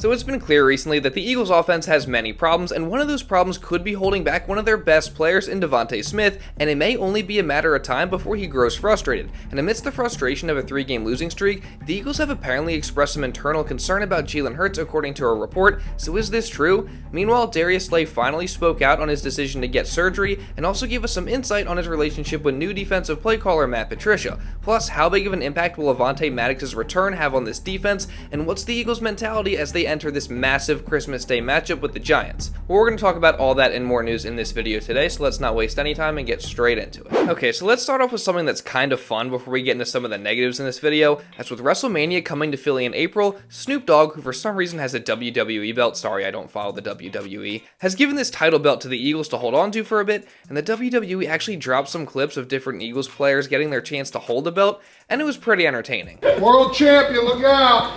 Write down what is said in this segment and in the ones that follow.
So it's been clear recently that the Eagles offense has many problems, and one of those problems could be holding back one of their best players in DeVonta Smith, and it may only be a matter of time before he grows frustrated. And amidst the frustration of a 3-game losing streak, the Eagles have apparently expressed some internal concern about Jalen Hurts according to a report. So is this true? Meanwhile, Darius Slay finally spoke out on his decision to get surgery and also gave us some insight on his relationship with new defensive play caller Matt Patricia. Plus, how big of an impact will Avonte Maddox's return have on this defense, and what's the Eagles' mentality as they enter this massive Christmas Day matchup with the Giants? Well, we're going to talk about all that and more news in this video today, so let's not waste any time and get straight into it. Okay, so let's start off with something that's kind of fun before we get into some of the negatives in this video. As with WrestleMania coming to Philly in April, Snoop Dogg, who for some reason has a WWE belt, sorry I don't follow the WWE, has given this title belt to the Eagles to hold on to for a bit, and the WWE actually dropped some clips of different Eagles players getting their chance to hold the belt, and it was pretty entertaining. World champion, look out!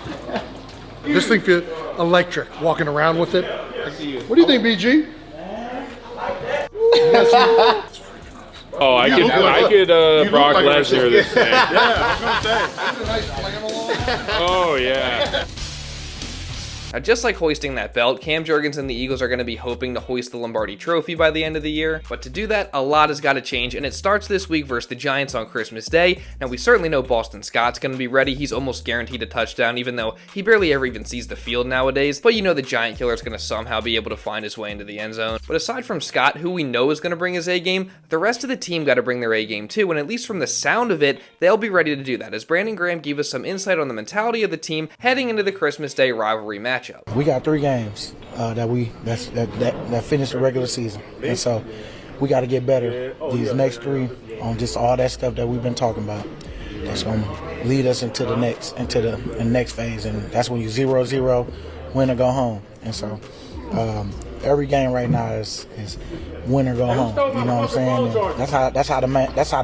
This thing feels electric, walking around with it. What do you think, BG? Oh, I could Brock like Lesnar this thing. Yeah, I was gonna say. Isn't it a nice flame along? Oh, yeah. Now, just like hoisting that belt, Cam Jurgens and the Eagles are going to be hoping to hoist the Lombardi Trophy by the end of the year, but to do that, a lot has got to change, and it starts this week versus the Giants on Christmas Day. Now, we certainly know Boston Scott's going to be ready. He's almost guaranteed a touchdown, even though he barely ever even sees the field nowadays, but you know the Giant Killer is going to somehow be able to find his way into the end zone. But aside from Scott, who we know is going to bring his A-game, the rest of the team got to bring their A-game too, and at least from the sound of it, they'll be ready to do that, as Brandon Graham gave us some insight on the mentality of the team heading into the Christmas Day rivalry matchup. We got 3 games that finished the regular season, and so we got to get better these next 3 on just all that stuff that we've been talking about. That's going to lead us into the next phase, and that's when you 0-0, win or go home. And so every game right now is win or go home. You know what I'm saying? And that's how the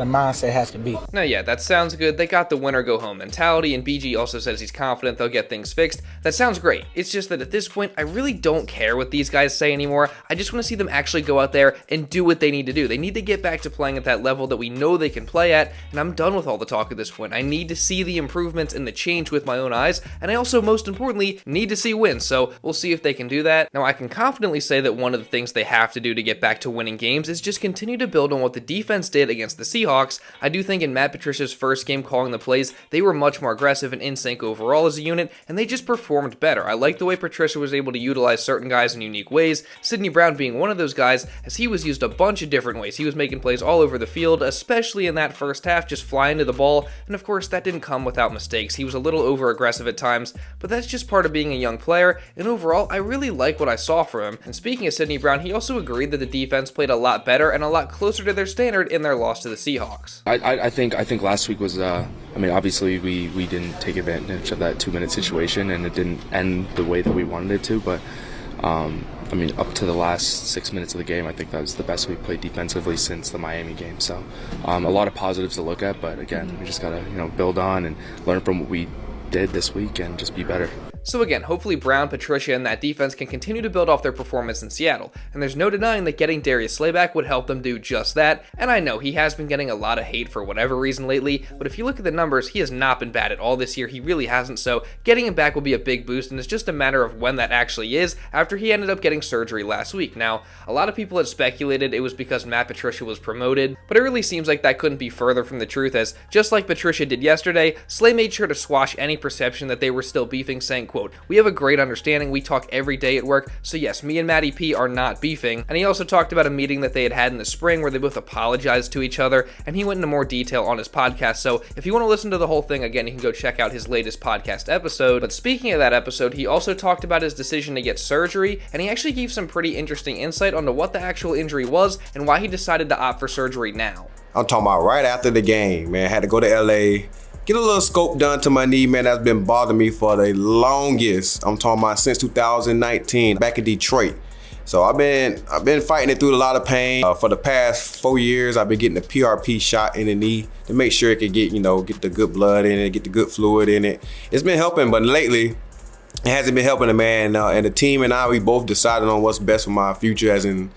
mindset has to be. Now, yeah, that sounds good. They got the win or go home mentality, and BG also says he's confident they'll get things fixed. That sounds great. It's just that at this point, I really don't care what these guys say anymore. I just want to see them actually go out there and do what they need to do. They need to get back to playing at that level that we know they can play at, and I'm done with all the talk at this point. I need to see the improvements and the change with my own eyes, and I also, most importantly, need to see wins. So we'll see if they can do that. Now, I can confidently say that one of the things they have to do to get back to winning games is just continue to build on what the defense did against the Seahawks. I do think in Matt Patricia's first game calling the plays, they were much more aggressive and in sync overall as a unit, and they just performed better. I like the way Patricia was able to utilize certain guys in unique ways, Sidney Brown being one of those guys, as he was used a bunch of different ways. He was making plays all over the field, especially in that first half, just flying to the ball, and of course that didn't come without mistakes. He was a little over aggressive at times, but that's just part of being a young player, and overall I really like what I saw from him. And speaking of Sidney Brown, he also agreed that the defense played a lot better and a lot closer to their standard in their loss to the Seahawks. I think last week was obviously we didn't take advantage of that 2-minute situation, and it didn't end the way that we wanted it to, but up to the last 6 minutes of the game, I think that was the best we played defensively since the Miami game. So a lot of positives to look at, but again, we just gotta build on and learn from what we did this week and just be better. So again, hopefully Brown, Patricia, and that defense can continue to build off their performance in Seattle, and there's no denying that getting Darius Slay back would help them do just that, and I know he has been getting a lot of hate for whatever reason lately, but if you look at the numbers, he has not been bad at all this year. He really hasn't, so getting him back will be a big boost, and it's just a matter of when that actually is, after he ended up getting surgery last week. Now, a lot of people had speculated it was because Matt Patricia was promoted, but it really seems like that couldn't be further from the truth, as just like Patricia did yesterday, Slay made sure to squash any perception that they were still beefing, saying, quote, "We have a great understanding. We talk every day at work. So yes, me and Matty P are not beefing." And he also talked about a meeting that they had in the spring where they both apologized to each other, and he went into more detail on his podcast. So if you want to listen to the whole thing, again, you can go check out his latest podcast episode. But speaking of that episode, he also talked about his decision to get surgery, and he actually gave some pretty interesting insight onto what the actual injury was and why he decided to opt for surgery now. I'm talking about right after the game, man. I had to go to LA, get a little scope done to my knee, man. That's been bothering me for the longest. I'm talking about since 2019, back in Detroit. So I've been fighting it through a lot of pain. For the past 4 years, I've been getting a PRP shot in the knee to make sure it could get the good blood in it, get the good fluid in it. It's been helping, but lately, it hasn't been helping the man. And the team and I, we both decided on what's best for my future, as in,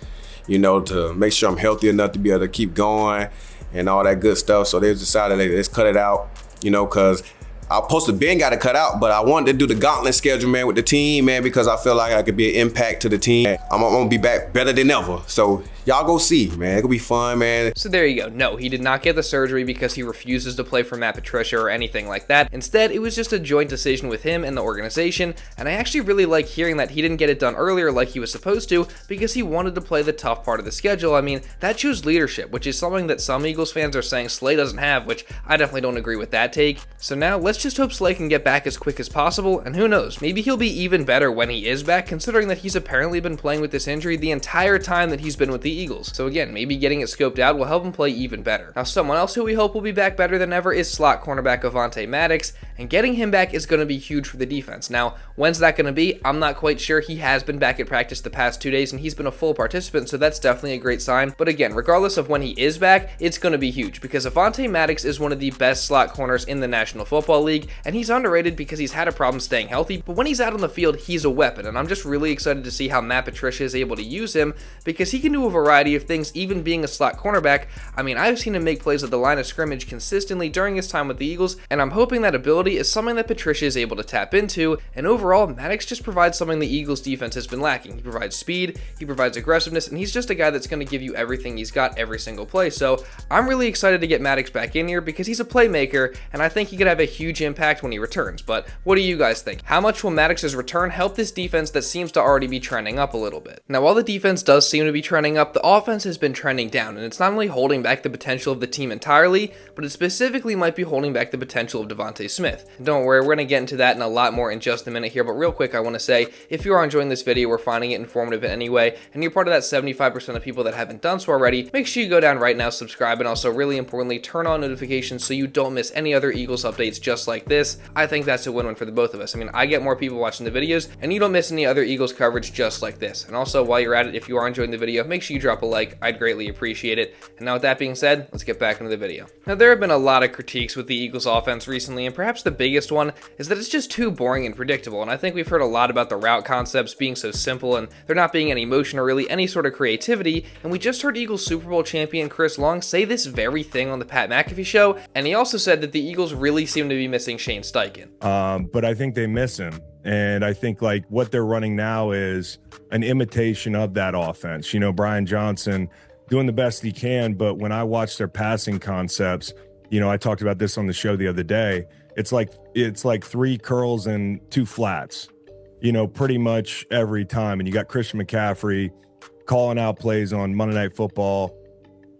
to make sure I'm healthy enough to be able to keep going and all that good stuff. So they decided, let's cut it out, because I posted Ben got to cut out, but I wanted to do the gauntlet schedule, man, with the team, man, because I feel like I could be an impact to the team. I'm gonna be back better than ever. So y'all go see, man. It could be fun, man. So there you go. No, he did not get the surgery because he refuses to play for Matt Patricia or anything like that. Instead, it was just a joint decision with him and the organization, and I actually really like hearing that he didn't get it done earlier like he was supposed to because he wanted to play the tough part of the schedule. I mean, that shows leadership, which is something that some Eagles fans are saying Slay doesn't have, which I definitely don't agree with that take. So now, let's just hope Slay can get back as quick as possible, and who knows, maybe he'll be even better when he is back, considering that he's apparently been playing with this injury the entire time that he's been with the Eagles. So again, maybe getting it scoped out will help him play even better. Now, someone else who we hope will be back better than ever is slot cornerback Avonte Maddox, and getting him back is going to be huge for the defense. Now, when's that going to be? I'm not quite sure. He has been back at practice the past 2 days, and he's been a full participant, so that's definitely a great sign. But again, regardless of when he is back, it's going to be huge because Avonte Maddox is one of the best slot corners in the National Football League, and he's underrated because he's had a problem staying healthy, but when he's out on the field, he's a weapon, and I'm just really excited to see how Matt Patricia is able to use him because he can do a variety of things, even being a slot cornerback. I mean, I've seen him make plays at the line of scrimmage consistently during his time with the Eagles, and I'm hoping that ability is something that Patricia is able to tap into, and overall, Maddox just provides something the Eagles defense has been lacking. He provides speed, he provides aggressiveness, and he's just a guy that's going to give you everything he's got every single play. So I'm really excited to get Maddox back in here because he's a playmaker, and I think he could have a huge impact when he returns. But what do you guys think? How much will Maddox's return help this defense that seems to already be trending up a little bit? Now, while the defense does seem to be trending up, the offense has been trending down, and it's not only holding back the potential of the team entirely, but it specifically might be holding back the potential of DeVonta Smith. And don't worry, we're going to get into that in a lot more in just a minute here, but real quick, I want to say, if you are enjoying this video or finding it informative in any way, and you're part of that 75% of people that haven't done so already, make sure you go down right now, subscribe, and also, really importantly, turn on notifications so you don't miss any other Eagles updates just like this. I think that's a win-win for the both of us. I mean, I get more people watching the videos, and you don't miss any other Eagles coverage just like this. And also, while you're at it, if you are enjoying the video, make sure you drop a like. I'd greatly appreciate it. And now with that being said, let's get back into the video. Now, there have been a lot of critiques with the Eagles offense recently, and perhaps the biggest one is that it's just too boring and predictable. And I think we've heard a lot about the route concepts being so simple and there not being any motion or really any sort of creativity. And we just heard Eagles Super Bowl champion Chris Long say this very thing on the Pat McAfee show, and he also said that the Eagles really seem to be missing Shane Steichen. But I think they miss him. And I think like what they're running now is an imitation of that offense. You know, Brian Johnson doing the best he can, but when I watch their passing concepts, you know, I talked about this on the show the other day. It's like 3 curls and 2 flats, you know, pretty much every time. And you got Christian McCaffrey calling out plays on Monday Night Football.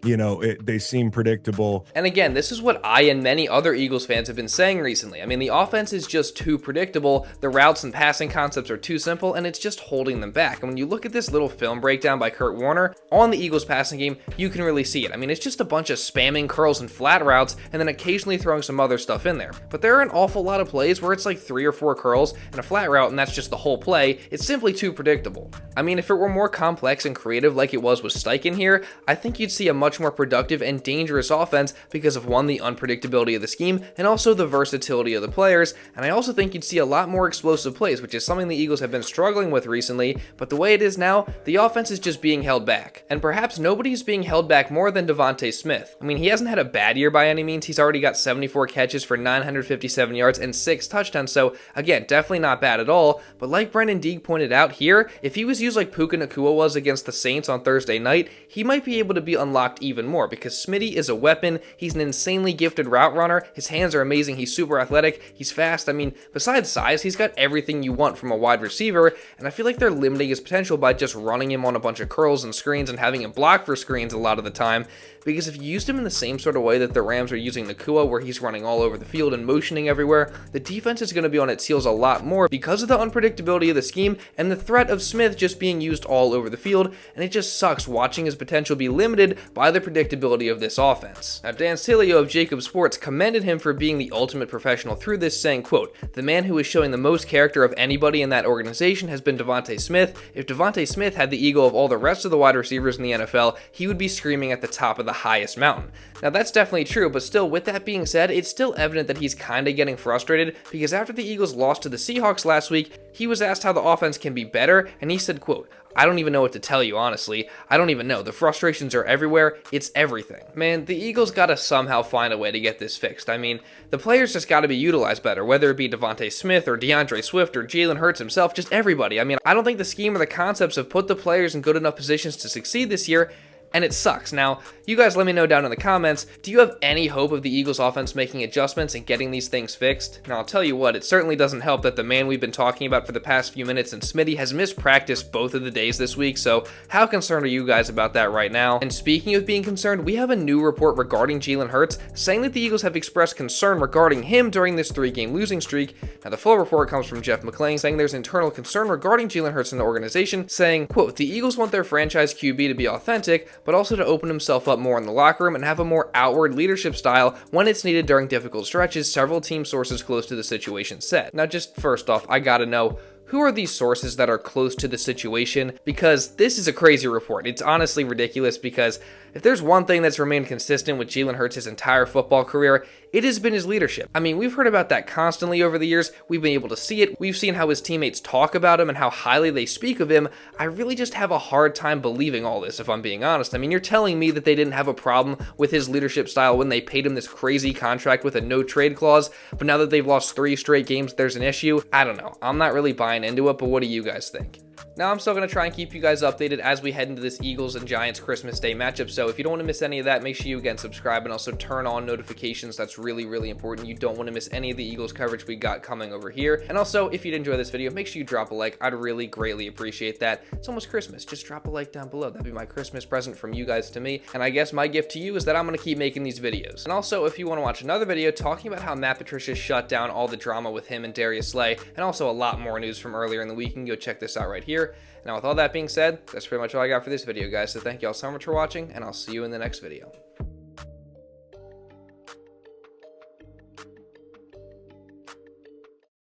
You know, they seem predictable. And again, this is what I and many other Eagles fans have been saying recently. I mean, the offense is just too predictable. The routes and passing concepts are too simple, and it's just holding them back. And when you look at this little film breakdown by Kurt Warner on the Eagles passing game, you can really see it. I mean, it's just a bunch of spamming curls and flat routes, and then occasionally throwing some other stuff in there. But there are an awful lot of plays where it's like 3 or 4 curls and a flat route, and that's just the whole play. It's simply too predictable. I mean, if it were more complex and creative like it was with Steichen here, I think you'd see a much more productive and dangerous offense because of, one, the unpredictability of the scheme, and also the versatility of the players. And I also think you'd see a lot more explosive plays, which is something the Eagles have been struggling with recently. But the way it is now, the offense is just being held back. And perhaps nobody's being held back more than DeVonta Smith. I mean, he hasn't had a bad year by any means. He's already got 74 catches for 957 yards and 6 touchdowns. So again, definitely not bad at all. But like Brendan Deeg pointed out here, if he was used like Puka Nacua was against the Saints on Thursday night, he might be able to be unlocked even more because Smitty is a weapon. He's an insanely gifted route runner. His hands are amazing. He's super athletic. He's fast. I mean, besides size, he's got everything you want from a wide receiver, and I feel like they're limiting his potential by just running him on a bunch of curls and screens and having him block for screens a lot of the time. Because if you used him in the same sort of way that the Rams are using Nacua, where he's running all over the field and motioning everywhere, the defense is going to be on its heels a lot more because of the unpredictability of the scheme and the threat of Smith just being used all over the field, and it just sucks watching his potential be limited by the predictability of this offense. Now, Dan Sileo of Jacob Sports commended him for being the ultimate professional through this, saying, quote, "The man who is showing the most character of anybody in that organization has been DeVonta Smith. If DeVonta Smith had the ego of all the rest of the wide receivers in the NFL, he would be screaming at the top of the highest mountain." Now, that's definitely true, but still, with that being said, it's still evident that he's kind of getting frustrated because after the Eagles lost to the Seahawks last week, he was asked how the offense can be better, and he said, quote, "I don't even know what to tell you, honestly. I don't even know. The frustrations are everywhere. it's everything. Man, the Eagles gotta somehow find a way to get this fixed. I mean, the players just gotta be utilized better, whether it be DeVonta Smith or DeAndre Swift or Jalen Hurts himself, just everybody. I mean, I don't think the scheme or the concepts have put the players in good enough positions to succeed this year, and it sucks. Now, you guys let me know down in the comments, do you have any hope of the Eagles offense making adjustments and getting these things fixed? Now, I'll tell you what, it certainly doesn't help that the man we've been talking about for the past few minutes and Smitty has missed practice both of the days this week, so how concerned are you guys about that right now? And speaking of being concerned, we have a new report regarding Jalen Hurts saying that the Eagles have expressed concern regarding him during this 3-game losing streak. Now, the full report comes from Jeff McClain saying there's internal concern regarding Jalen Hurts in the organization, saying, quote, the Eagles want their franchise QB to be authentic, but also to open himself up more in the locker room and have a more outward leadership style when it's needed during difficult stretches, several team sources close to the situation said. Now, just first off, I gotta know, who are these sources that are close to the situation? Because this is a crazy report. It's honestly ridiculous, because if there's one thing that's remained consistent with Jalen Hurts' entire football career, it has been his leadership. I mean, we've heard about that constantly over the years. We've been able to see it. We've seen how his teammates talk about him and how highly they speak of him. I really just have a hard time believing all this, if I'm being honest. I mean, you're telling me that they didn't have a problem with his leadership style when they paid him this crazy contract with a no-trade clause, but now that they've lost 3 straight games, there's an issue? I don't know. I'm not really buying into it, but what do you guys think? Now, I'm still going to try and keep you guys updated as we head into this Eagles and Giants Christmas Day matchup, so if you don't want to miss any of that, make sure you, again, subscribe and also turn on notifications. That's really, really important. You don't want to miss any of the Eagles coverage we got coming over here. And also, if you'd enjoy this video, make sure you drop a like. I'd really greatly appreciate that. It's almost Christmas. Just drop a like down below. That'd be my Christmas present from you guys to me. And I guess my gift to you is that I'm going to keep making these videos. And also, if you want to watch another video talking about how Matt Patricia shut down all the drama with him and Darius Slay, and also a lot more news from earlier in the week, you can go check this out right here. Now, with all that being said, that's pretty much all I got for this video, guys. So thank you all so much for watching, and I'll see you in the next video.